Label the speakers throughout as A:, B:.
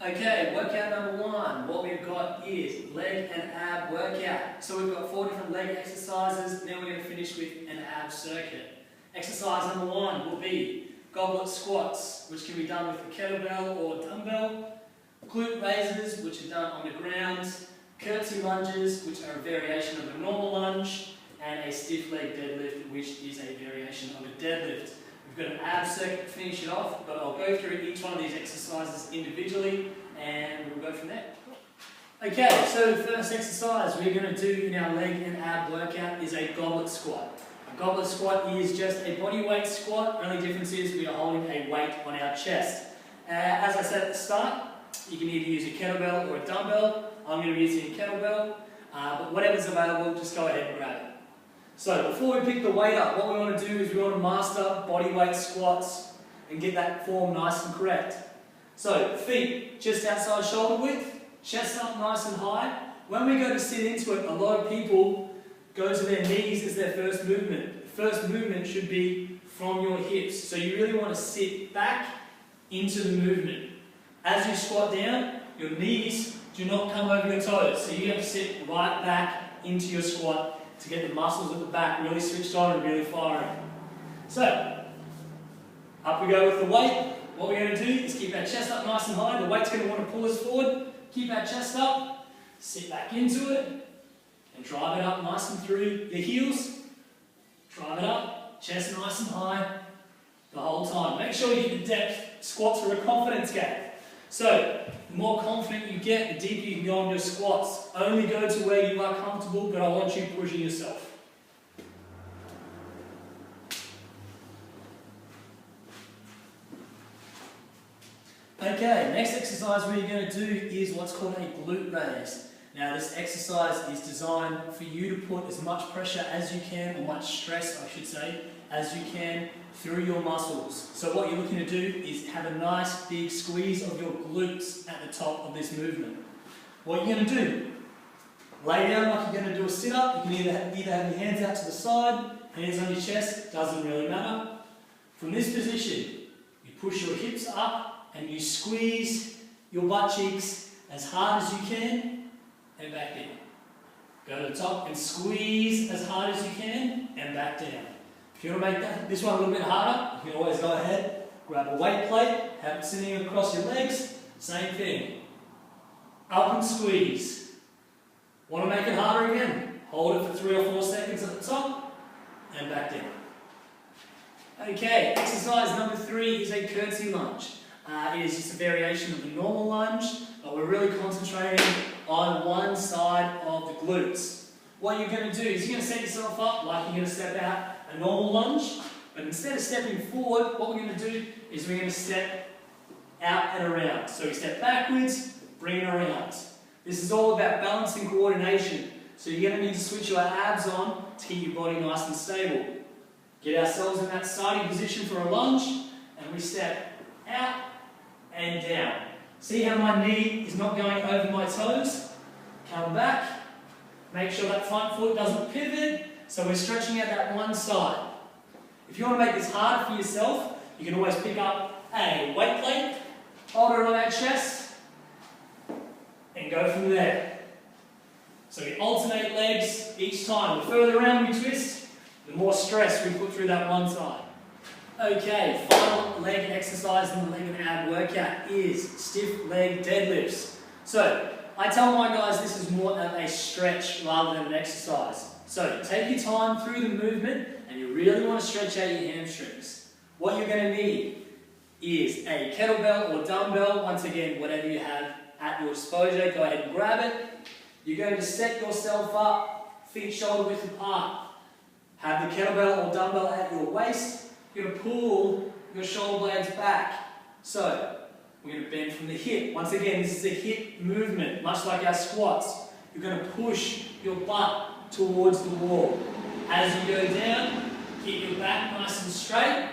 A: Okay, workout number one. What we've got is leg and ab workout. So we've got 4 different leg exercises, and then we're going to finish with an ab circuit. Exercise number one will be goblet squats, which can be done with a kettlebell or dumbbell, glute raises, which are done on the ground, curtsy lunges, which are a variation of a normal lunge, and a stiff leg deadlift, which is a variation of a deadlift. We've got an ab circuit to finish it off, but I'll go through each one of these exercises individually and we'll go from there. Okay, so the first exercise we're going to do in our leg and ab workout is a goblet squat. A goblet squat is just a body weight squat, only difference is we are holding a weight on our chest. As I said at the start, you can either use a kettlebell or a dumbbell. I'm going to be using a kettlebell, but whatever's available, just go ahead and grab it. So before we pick the weight up, what we want to do is we want to master body weight squats and get that form nice and correct. So feet just outside shoulder width, chest up nice and high. When we go to sit into it, a lot of people go to their knees as their first movement. The first movement should be from your hips. So you really want to sit back into the movement. As you squat down, your knees do not come over your toes. So you have to sit right back into your squat to get the muscles at the back really switched on and really firing. So, up we go with the weight. What we're going to do is keep our chest up nice and high. The weight's going to want to pull us forward. Keep our chest up, sit back into it, and drive it up nice and through your heels. Drive it up, chest nice and high the whole time. Make sure you get the depth. Squats are a confidence game. So, the more confident you get, the deeper you can go on your squats. Only go to where you are comfortable, but I want you pushing yourself. Okay, next exercise we're going to do is what's called a glute raise. Now this exercise is designed for you to put as much pressure as you can, or much stress I should say, as you can through your muscles. So what you're looking to do is have a nice big squeeze of your glutes at the top of this movement. What you're going to do, lay down like you're going to do a sit-up. You can either have your hands out to the side, hands on your chest, doesn't really matter. From this position, you push your hips up and you squeeze your butt cheeks as hard as you can and back down. Go to the top and squeeze as hard as you can and back down. If you want to make this one a little bit harder, you can always go ahead, grab a weight plate, have it sitting across your legs, same thing. Up and squeeze. Want to make it harder again? Hold it for 3 or 4 seconds at the top and back down. Okay, exercise number 3 is a curtsy lunge. It is just a variation of the normal lunge, but we're really concentrating on one side of the glutes. What you're going to do is you're going to set yourself up like you're going to step out a normal lunge, but instead of stepping forward, what we're going to do is we're going to step out and around. So we step backwards, bring it around. This is all about balance and coordination. So you're going to need to switch your abs on to keep your body nice and stable. Get ourselves in that starting position for a lunge, and we step out and down. See how my knee is not going over my toes? Come back. Make sure that front foot doesn't pivot. So we're stretching out that one side. If you want to make this harder for yourself, you can always pick up a weight plate, hold it on our chest, and go from there. So we alternate legs each time. The further around we twist, the more stress we put through that one side. Okay, final leg exercise in the leg and ab workout is stiff leg deadlifts. So, I tell my guys this is more of a stretch rather than an exercise. So, take your time through the movement and you really want to stretch out your hamstrings. What you're going to need is a kettlebell or dumbbell. Once again, whatever you have at your disposal, go ahead and grab it. You're going to set yourself up, feet shoulder width apart. Have the kettlebell or dumbbell at your waist. You're going to pull your shoulder blades back. So, we're going to bend from the hip. Once again, this is a hip movement, much like our squats. You're going to push your butt towards the wall. As you go down, keep your back nice and straight.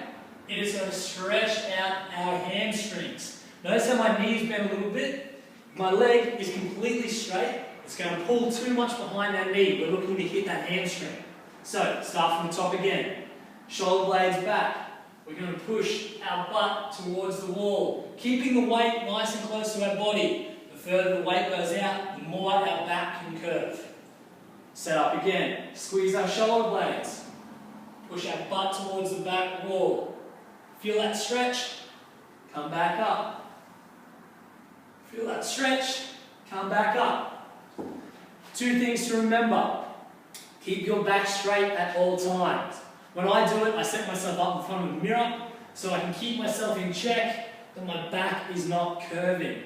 A: It is going to stretch out our hamstrings. Notice how my knees bend a little bit. My leg is completely straight. It's going to pull too much behind that knee. We're looking to hit that hamstring. So, start from the top again. Shoulder blades back. we're going to push our butt towards the wall, keeping the weight nice and close to our body. The further the weight goes out, the more our back can curve. Set up again, squeeze our shoulder blades, push our butt towards the back wall. Feel that stretch, come back up. Feel that stretch, come back up. 2 things to remember. Keep your back straight at all times. When I do it, I set myself up in front of the mirror so I can keep myself in check that my back is not curving.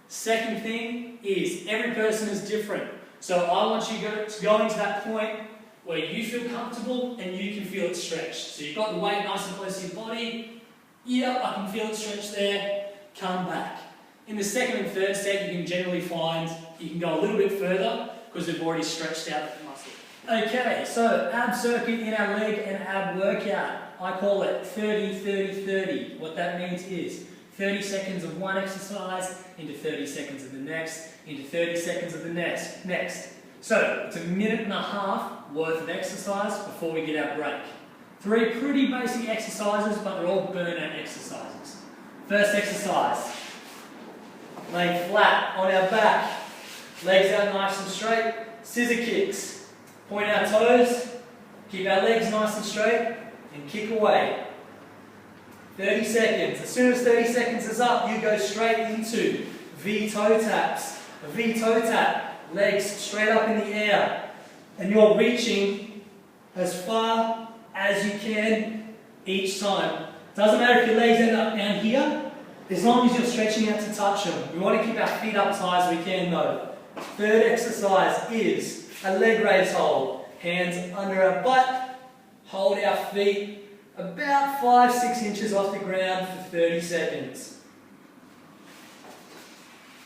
A: Second thing is, every person is different. So I want you to go into that point where you feel comfortable and you can feel it stretched. So you've got the weight nice and close to your body. Yep, I can feel it stretched there. Come back. In the second and third set, you can generally find you can go a little bit further because we've already stretched out the muscle. Okay, so ab circuit in our leg and ab workout. I call it 30-30-30. What that means is 30 seconds of one exercise into 30 seconds of the next, into 30 seconds of the next. So it's a minute and a half worth of exercise before we get our break. 3 pretty basic exercises, but they're all burnout exercises. First exercise, laying flat on our back, legs out nice and straight, scissor kicks. Point our toes, keep our legs nice and straight, and kick away. 30 seconds. As soon as 30 seconds is up, you go straight into V toe taps. A V toe tap, legs straight up in the air, and you're reaching as far as you can each time. Doesn't matter if your legs end up down here, as long as you're stretching out to touch them. We want to keep our feet up as high as we can though. Third exercise is a leg raise hold. Hands under our butt, hold our feet about 5-6 inches off the ground for 30 seconds.